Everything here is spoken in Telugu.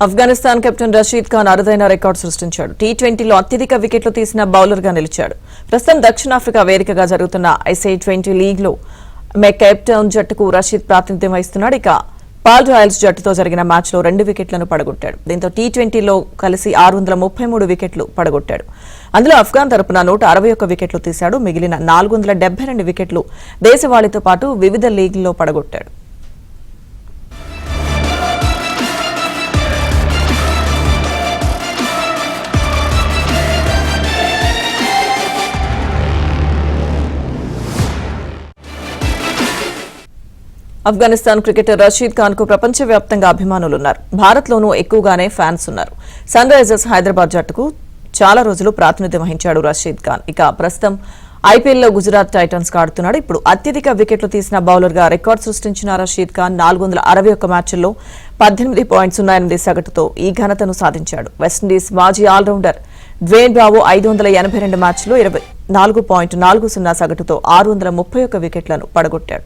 ఆఫ్ఘనిస్తాన్ కెప్టెన్ రషీద్ ఖాన్ అరుదైన రికార్డు సృష్టించాడు. టీ20లో అత్యధిక వికెట్లు తీసిన బౌలర్గా నిలిచాడు. ప్రస్తుతం దక్షిణాఫ్రికా వేదికగా జరుగుతున్న ఐసీఐ20 లీగ్లో కేప్ టౌన్ జట్టుకు రషీద్ ప్రాతినిధ్యం వహిస్తున్నాడు. ఇక పాల్ రాయల్స్ జట్టుతో జరిగిన మ్యాచ్లో 2 వికెట్లను పడగొట్టాడు. దీంతో టీ20లో కలిసి 633 వికెట్లు పడగొట్టాడు. అందులో ఆఫ్ఘాన్ తరపున 161 వికెట్లు తీశాడు. మిగిలిన 472 వికెట్లు దేశవాళీతో పాటు వివిధ లీగ్లలో పడగొట్టాడు. ఆఫ్ఘనిస్తాన్ క్రికెటర్ రషీద్ ఖాన్ కు ప్రపంచవ్యాప్తంగా అభిమానులున్నారు. భారత్లోనూ ఎక్కువగానే ఫ్యాన్స్ ఉన్నారు. సన్ రైజర్స్ హైదరాబాద్ జట్టుకు చాలా రోజులు ప్రాతినిధ్యం వహించాడు రషీద్ ఖాన్. ఇక ప్రస్తుతం ఐపీఎల్లో గుజరాత్ టైటన్స్ ఆడుతున్నాడు. ఇప్పుడు అత్యధిక వికెట్లు తీసిన బౌలర్గా రికార్డు సృష్టించిన రషీద్ ఖాన్ 461 మ్యాచ్ల్లో 18.08 సగటుతో ఈ ఘనతను సాధించాడు. వెస్టిండీస్ మాజీ ఆల్రౌండర్ డ్వేన్ బ్రావో 582 మ్యాచ్ల్లో 24.40 సగటుతో 631 వికెట్లను పడగొట్టాడు.